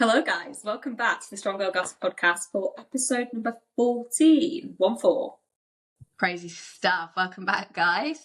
Hello, guys. Welcome back to the Strong Girl Gossip Podcast for episode number 14. 1-4. Crazy stuff. Welcome back, guys.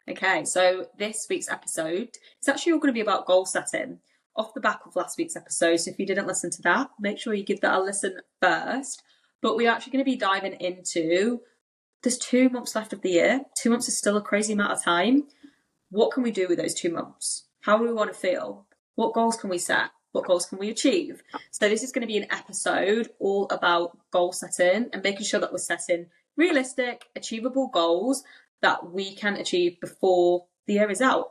Okay, so this week's episode is actually all going to be about goal setting off the back of last week's episode. So if you didn't listen to that, make sure you give that a listen first. But we're actually going to be diving into there's 2 months left of the year. 2 months is still a crazy amount of time. What can we do with those 2 months? How do we want to feel? What goals can we set? What goals can we achieve? So this is going to be an episode all about goal setting and making sure that we're setting realistic, achievable goals that we can achieve before the year is out.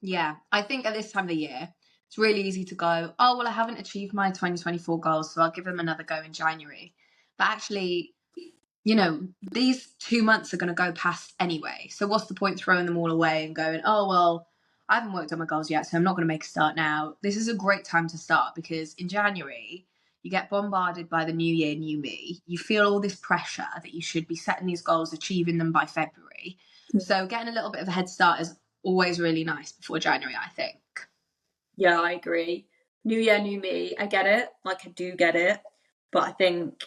Yeah, I think at this time of the year, it's really easy to go, oh, well, I haven't achieved my 2024 goals, so I'll give them another go in January. But actually, these 2 months are going to go past anyway. So what's the point throwing them all away and going, oh, well, I haven't worked on my goals yet, so I'm not going to make a start now. This is a great time to start because in January, you get bombarded by the new year, new me. You feel all this pressure that you should be setting these goals, achieving them by February. So getting a little bit of a head start is always really nice before January, I think. Yeah, I agree. New year, new me. I get it. I do get it. But I think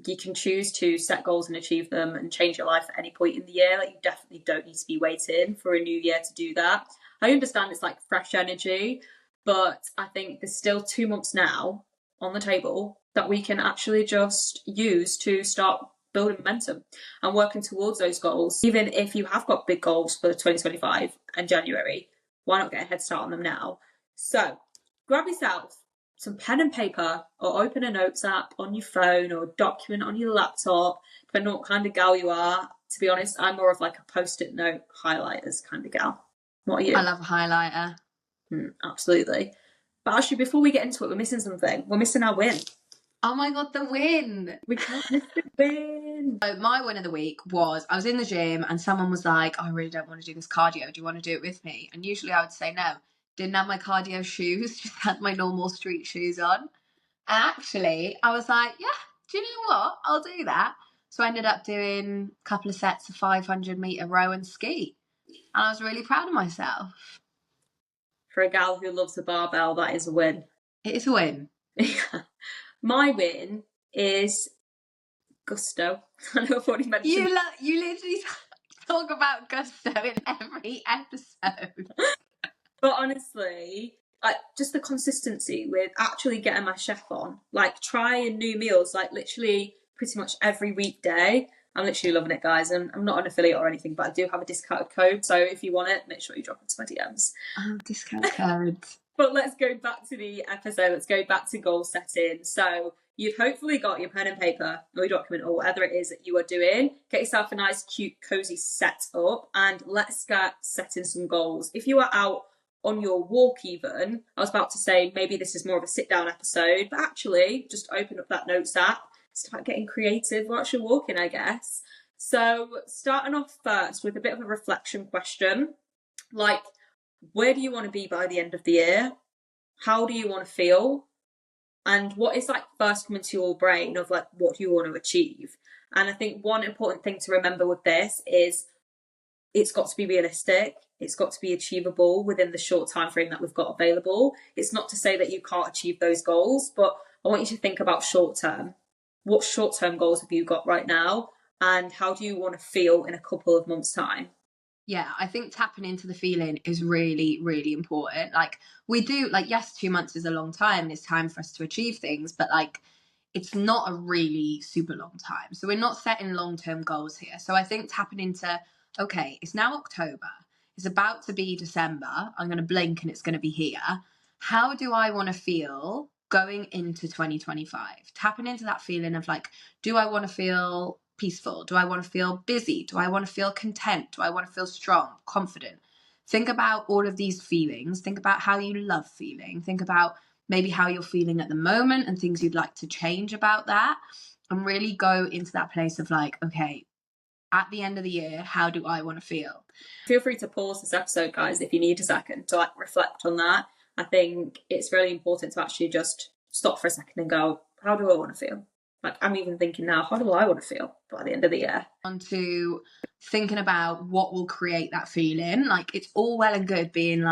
you can choose to set goals and achieve them and change your life at any point in the year. You definitely don't need to be waiting for a new year to do that. I understand it's fresh energy, but I think there's still 2 months now on the table that we can actually just use to start building momentum and working towards those goals. Even if you have got big goals for 2025 and January, why not get a head start on them now? So grab yourself some pen and paper or open a notes app on your phone or a document on your laptop, depending on what kind of gal you are. To be honest, I'm more of a post-it note highlighters kind of gal. What are you? I love a highlighter. Absolutely. But actually, before we get into it, we're missing something. We're missing our win. Oh my God, the win. We can't miss the win. So my win of the week was I was in the gym and someone was like, oh, I really don't want to do this cardio. Do you want to do it with me? And usually I would say no. Didn't have my cardio shoes, just had my normal street shoes on. And actually, I was like, yeah, do you know what? I'll do that. So I ended up doing a couple of sets of 500-meter row and ski. And I was really proud of myself. For a gal who loves a barbell, that is a win. It is a win. My win is gusto. I know I've already mentioned. You literally talk about gusto in every episode. But honestly, just the consistency with actually getting my chef on, trying new meals, literally pretty much every weekday. I'm literally loving it, guys. And I'm not an affiliate or anything, but I do have a discount code. So if you want it, make sure you drop into my DMs. Oh, discount code. But let's go back to the episode. Let's go back to goal setting. So you've hopefully got your pen and paper or your document or whatever it is that you are doing. Get yourself a nice, cute, cozy setup and let's get setting some goals. If you are out on your walk even, I was about to say maybe this is more of a sit down episode, but actually just open up that notes app, start getting creative whilst you're walking, I guess. So starting off first with a bit of a reflection question, where do you want to be by the end of the year? How do you want to feel? And what is first coming to your brain of what do you want to achieve? And I think one important thing to remember with this is it's got to be realistic. It's got to be achievable within the short time frame that we've got available. It's not to say that you can't achieve those goals, but I want you to think about short term. What short term goals have you got right now? And how do you want to feel in a couple of months' time? Yeah, I think tapping into the feeling is really, really important. We do, yes, 2 months is a long time and it's time for us to achieve things, but it's not a really super long time. So we're not setting long-term goals here. So I think tapping into, okay, it's now October. It's about to be December. I'm going to blink and it's going to be here. How do I want to feel going into 2025? Tapping into that feeling of do I want to feel peaceful? Do I want to feel busy? Do I want to feel content? Do I want to feel strong, confident? Think about all of these feelings. Think about how you love feeling. Think about maybe how you're feeling at the moment and things you'd like to change about that. And really go into that place of okay, at the end of the year, how do I want to feel? Feel free to pause this episode, guys, if you need a second to reflect on that. I think it's really important to actually just stop for a second and go, how do I want to feel? I'm even thinking now, how do I want to feel by the end of the year? On to thinking about what will create that feeling. It's all well and good being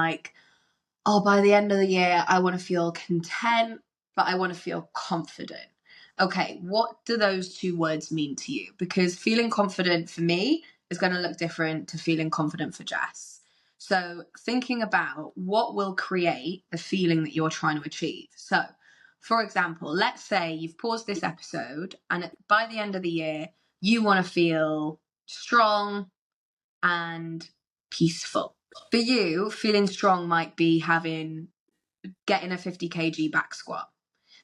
oh, by the end of the year, I want to feel content. but I want to feel confident. Okay, what do those two words mean to you? Because feeling confident for me is going to look different to feeling confident for Jess. So thinking about what will create the feeling that you're trying to achieve. So, for example, let's say you've paused this episode and by the end of the year, you want to feel strong and peaceful. For you, feeling strong might be getting a 50 kg back squat.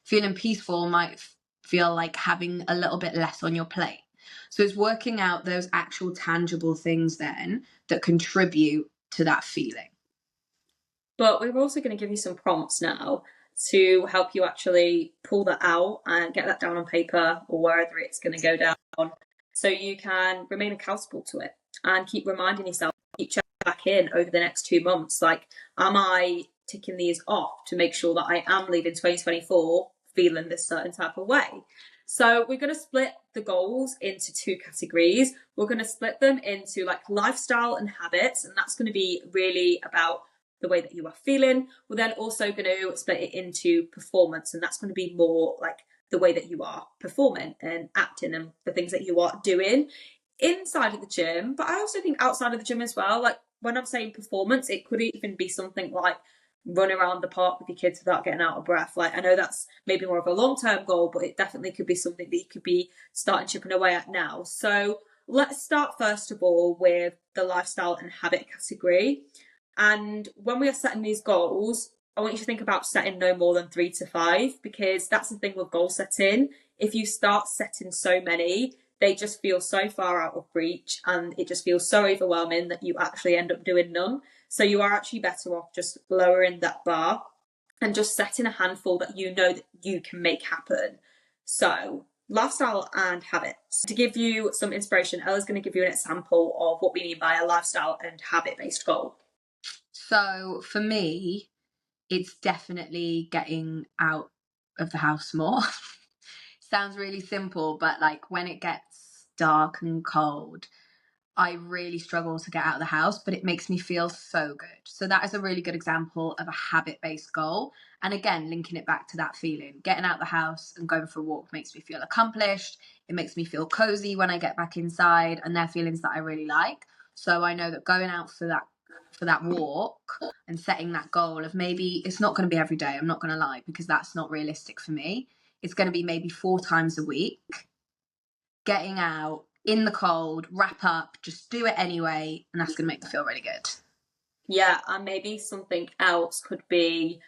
Feeling peaceful might feel like having a little bit less on your plate. So it's working out those actual tangible things then that contribute to that feeling. But we're also going to give you some prompts now to help you actually pull that out and get that down on paper or wherever it's going to go down, so you can remain accountable to it and keep reminding yourself, keep checking back in over the next 2 months. Like, am I ticking these off to make sure that I am leaving 2024 feeling this certain type of way? So we're going to split the goals into 2 categories. We're going to split them into like lifestyle and habits, and that's going to be really about the way that you are feeling. We're then also going to split it into performance, and that's going to be more like the way that you are performing and acting and the things that you are doing inside of the gym. But I also think outside of the gym as well. Like, when I'm saying performance, it could even be something like run around the park with your kids without getting out of breath. Like, I know that's maybe more of a long-term goal, but it definitely could be something that you could be starting chipping away at now. So let's start first of all with the lifestyle and habit category. And when we are setting these goals, I want you to think about setting no more than 3 to 5, because that's the thing with goal setting. If you start setting so many, they just feel so far out of reach and it just feels so overwhelming that you actually end up doing none. So you are actually better off just lowering that bar and just setting a handful that you know that you can make happen. So lifestyle and habits. To give you some inspiration, Ella's going to give you an example of what we mean by a lifestyle and habit-based goal. So for me, it's definitely getting out of the house more. Sounds really simple, but like when it gets dark and cold, I really struggle to get out of the house, but it makes me feel so good. So that is a really good example of a habit-based goal. And again, linking it back to that feeling. Getting out the house and going for a walk makes me feel accomplished. It makes me feel cozy when I get back inside, and they're feelings that I really like. So I know that going out for that walk and setting that goal of, maybe it's not going to be every day, I'm not going to lie, because that's not realistic for me. It's going to be maybe 4 times a week. Getting out in the cold, wrap up, just do it anyway, and that's going to make me feel really good. Yeah, and maybe something else could be,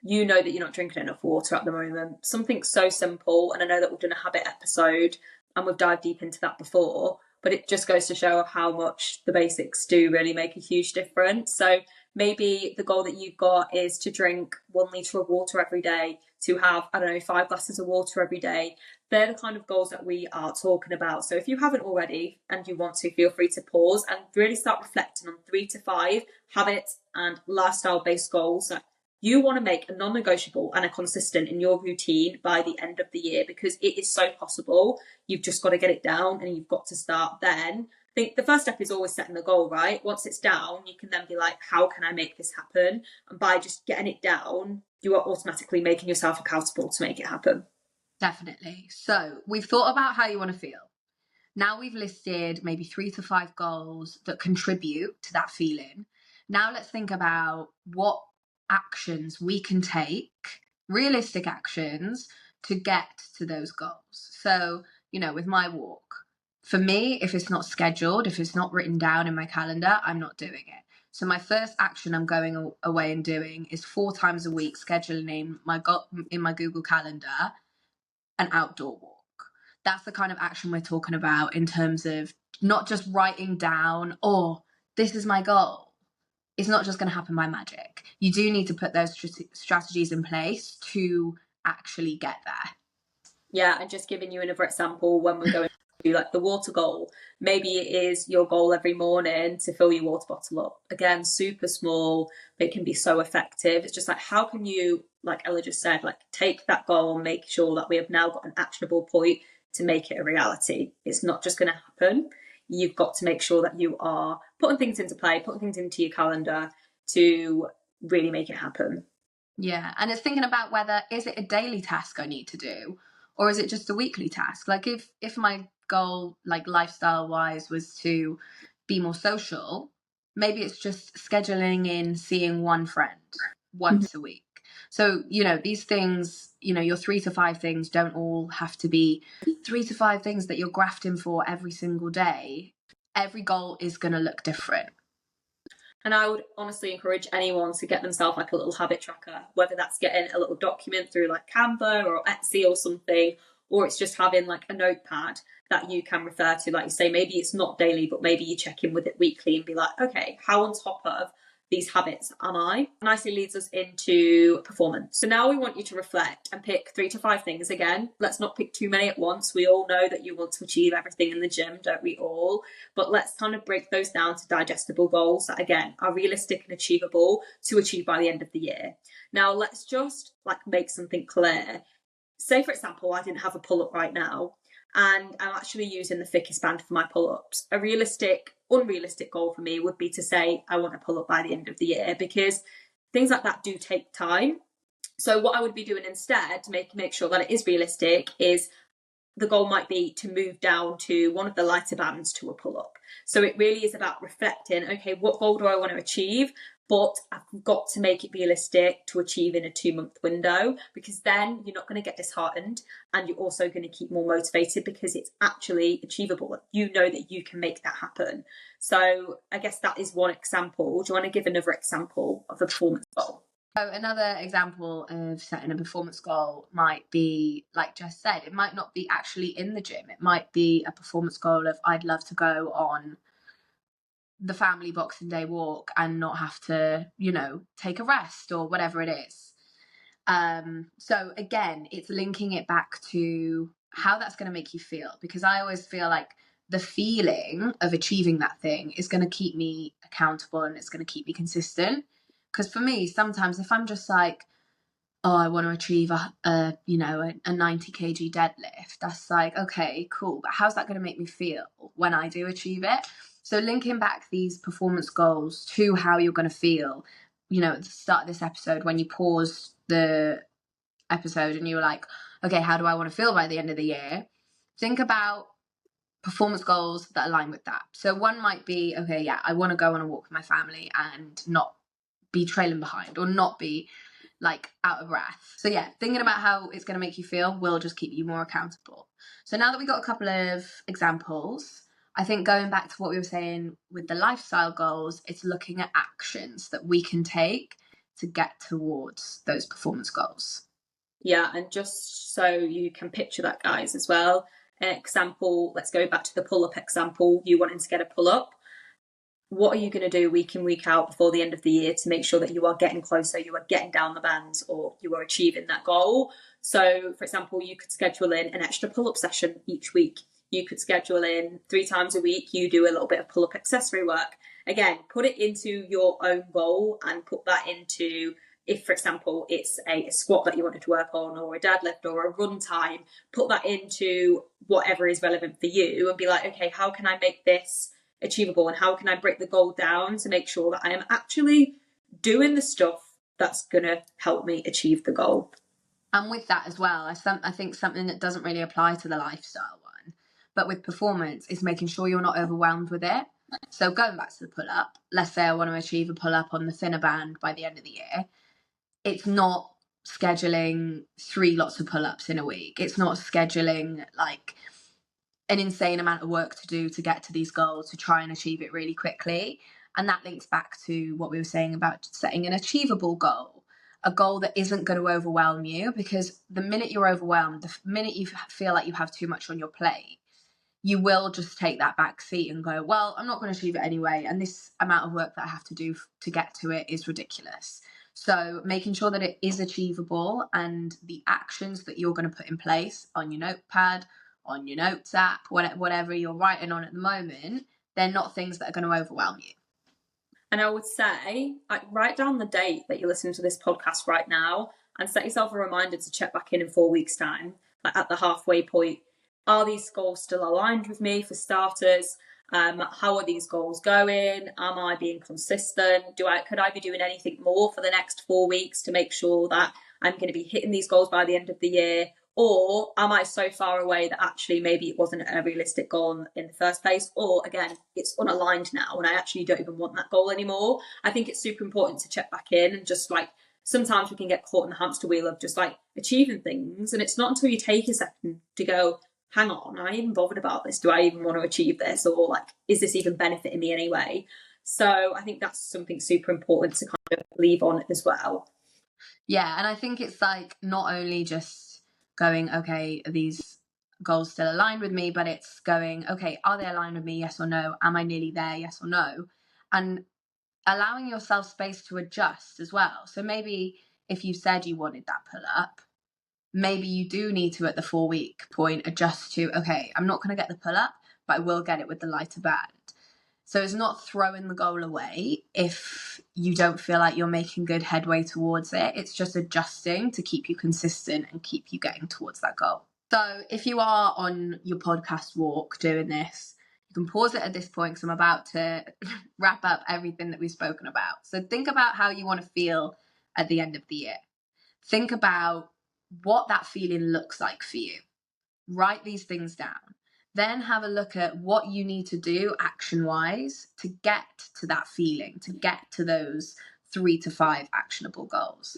you know that you're not drinking enough water at the moment. Something so simple, and I know that we've done a habit episode and we've dived deep into that before, but it just goes to show how much the basics do really make a huge difference. So maybe the goal that you've got is to drink 1 litre of water every day, to have, 5 glasses of water every day. They're the kind of goals that we are talking about. So if you haven't already and you want to, feel free to pause and really start reflecting on 3 to 5 habits and lifestyle based goals that you want to make a non-negotiable and a consistent in your routine by the end of the year, because it is so possible. You've just got to get it down and you've got to start then. I think the first step is always setting the goal, right? Once it's down, you can then be like, how can I make this happen? And by just getting it down, you are automatically making yourself accountable to make it happen. Definitely. So we've thought about how you want to feel. Now we've listed maybe 3 to 5 goals that contribute to that feeling. Now let's think about what actions we can take, realistic actions, to get to those goals. So, with my walk, for me, if it's not scheduled, if it's not written down in my calendar, I'm not doing it. So my first action I'm going away and doing is 4 times a week scheduling in my Google Calendar an outdoor walk. That's the kind of action we're talking about, in terms of not just writing down, oh, this is my goal. It's not just going to happen by magic. You do need to put those strategies in place to actually get there. Yeah, and just giving you another example, when we're going to like the water goal, maybe it is your goal every morning to fill your water bottle up. Again, super small, but it can be so effective. It's just like, how can you, like Ella just said, like take that goal and make sure that we have now got an actionable point to make it a reality. It's not just going to happen. You've got to make sure that you are putting things into play, putting things into your calendar to really make it happen. Yeah, and it's thinking about whether is it a daily task I need to do, or is it just a weekly task? Like if my goal, like lifestyle wise, was to be more social, maybe it's just scheduling in seeing one friend once a week. So, these things, your 3 to 5 things don't all have to be 3 to 5 things that you're grafting for every single day. Every goal is going to look different. And I would honestly encourage anyone to get themselves like a little habit tracker, whether that's getting a little document through like Canva or Etsy or something, or it's just having like a notepad that you can refer to. Like you say, maybe it's not daily, but maybe you check in with it weekly and be like, okay, how on top of these habits am I? Nicely leads us into performance. So now we want you to reflect and pick 3 to 5 things again. Let's not pick too many at once. We all know that you want to achieve everything in the gym, don't we all? But let's kind of break those down to digestible goals that, again, are realistic and achievable to achieve by the end of the year. Now, let's just like make something clear. Say, for example, I didn't have a pull-up right now, and I'm actually using the thickest band for my pull-ups. A unrealistic goal for me would be to say I want to pull up by the end of the year, because things like that do take time. So what I would be doing instead to make sure that it is realistic is the goal might be to move down to one of the lighter bands to a pull-up. So it really is about reflecting, okay, what goal do I want to achieve? But I've got to make it realistic to achieve in a 2-month window, because then you're not going to get disheartened, and you're also going to keep more motivated because it's actually achievable. You know that you can make that happen. So I guess that is one example. Do you want to give another example of a performance goal? So another example of setting a performance goal might be, like Jess said, it might not be actually in the gym. It might be a performance goal of I'd love to go on the family Boxing Day walk and not have to, take a rest or whatever it is. So again, it's linking it back to how that's going to make you feel, because I always feel like the feeling of achieving that thing is going to keep me accountable and it's going to keep me consistent. Because for me, sometimes if I'm just like, oh, I want to achieve a 90 kg deadlift, that's like, okay, cool, but how's that going to make me feel when I do achieve it? So linking back these performance goals to how you're going to feel, at the start of this episode, when you paused the episode and you were like, okay, how do I want to feel by the end of the year? Think about performance goals that align with that. So one might be, okay, yeah, I want to go on a walk with my family and not be trailing behind or not be like out of breath. So yeah, thinking about how it's going to make you feel will just keep you more accountable. So now that we got a couple of examples, I think going back to what we were saying with the lifestyle goals, it's looking at actions that we can take to get towards those performance goals. Yeah, and just so you can picture that, guys, as well. An example, let's go back to the pull-up example. You wanting to get a pull-up. What are you going to do week in, week out before the end of the year to make sure that you are getting closer, you are getting down the bands, or you are achieving that goal? So, for example, you could schedule in an extra pull-up session each week. You could schedule in 3 times a week, you do a little bit of pull-up accessory work. Again, put it into your own goal and put that into, if, for example, it's a squat that you wanted to work on, or a deadlift, or a run time, put that into whatever is relevant for you and be like, okay, how can I make this achievable, and how can I break the goal down to make sure that I am actually doing the stuff that's going to help me achieve the goal? And with that as well, I think something that doesn't really apply to the lifestyle one, but with performance, is making sure you're not overwhelmed with it. So going back to the pull-up, let's say I want to achieve a pull-up on the thinner band by the end of the year. It's not scheduling 3 lots of pull-ups in a week. It's not scheduling like an insane amount of work to do to get to these goals to try and achieve it really quickly. And that links back to what we were saying about setting an achievable goal, a goal that isn't going to overwhelm you, because the minute you're overwhelmed, the minute you feel like you have too much on your plate, you will just take that back seat and go, well, I'm not going to achieve it anyway, and this amount of work that I have to do to get to it is ridiculous. So making sure that it is achievable, and the actions that you're going to put in place on your notepad, on your notes app, whatever you're writing on at the moment, they're not things that are going to overwhelm you. And I would say, like, write down the date that you're listening to this podcast right now and set yourself a reminder to check back in 4 weeks' time, like at the halfway point. Are these goals still aligned with me, for starters? How are these goals going? Am I being consistent? Could I be doing anything more for the next 4 weeks to make sure that I'm going to be hitting these goals by the end of the year? Or am I so far away that actually maybe it wasn't a realistic goal in the first place? Or again, it's unaligned now and I actually don't even want that goal anymore. I think it's super important to check back in and just like, sometimes we can get caught in the hamster wheel of just like achieving things. And it's not until you take a second to go, hang on, am I even bothered about this? Do I even want to achieve this? Or like, is this even benefiting me anyway? So I think that's something super important to kind of leave on as well. Yeah, and I think it's like not only just going, okay, are these goals still aligned with me, but it's going, okay, are they aligned with me? Yes or no? Am I nearly there? Yes or no? And allowing yourself space to adjust as well. So maybe if you said you wanted that pull up, maybe you do need to, at the 4-week point, adjust to, okay, I'm not going to get the pull up, but I will get it with the lighter band. So it's not throwing the goal away if you don't feel like you're making good headway towards it. It's just adjusting to keep you consistent and keep you getting towards that goal. So if you are on your podcast walk doing this, you can pause it at this point because I'm about to wrap up everything that we've spoken about. So think about how you want to feel at the end of the year. Think about what that feeling looks like for you. Write these things down. Then have a look at what you need to do action-wise to get to that feeling, to get to those 3 to 5 actionable goals.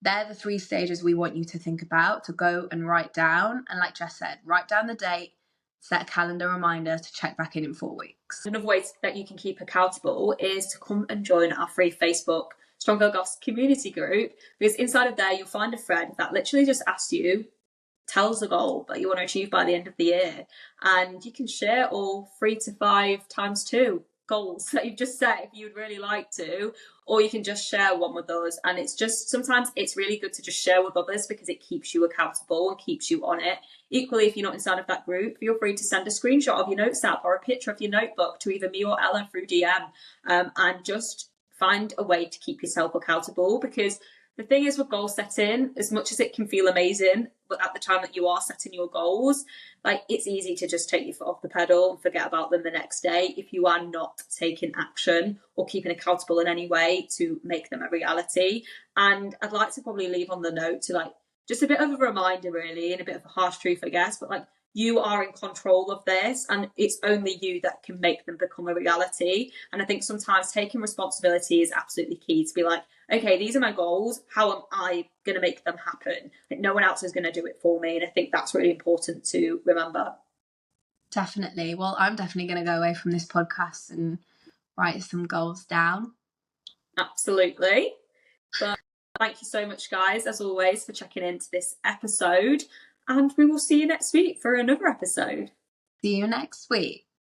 They're the 3 stages we want you to think about, to go and write down. And like Jess said, write down the date, set a calendar reminder to check back in 4 weeks. Another way that you can keep accountable is to come and join our free Facebook Strong Girl Goss community group, because inside of there you'll find a thread that literally just asks you, tells the goal that you want to achieve by the end of the year, and you can share all 3 to 5 times 2 goals that you've just set if you would really like to, or you can just share one with us. And it's just, sometimes it's really good to just share with others because it keeps you accountable and keeps you on it. Equally, if you're not inside of that group, feel free to send a screenshot of your notes app or a picture of your notebook to either me or Ella through DM, and just find a way to keep yourself accountable. Because the thing is with goal setting, as much as it can feel amazing, but at the time that you are setting your goals, like it's easy to just take your foot off the pedal and forget about them the next day if you are not taking action or keeping accountable in any way to make them a reality. And I'd like to probably leave on the note to like just a bit of a reminder really, and a bit of a harsh truth, I guess, but like you are in control of this and it's only you that can make them become a reality. And I think sometimes taking responsibility is absolutely key, to be like, okay, these are my goals. How am I going to make them happen? Like no one else is going to do it for me. And I think that's really important to remember. Definitely. Well, I'm definitely going to go away from this podcast and write some goals down. Absolutely. But thank you so much, guys, as always, for checking into this episode. And we will see you next week for another episode. See you next week.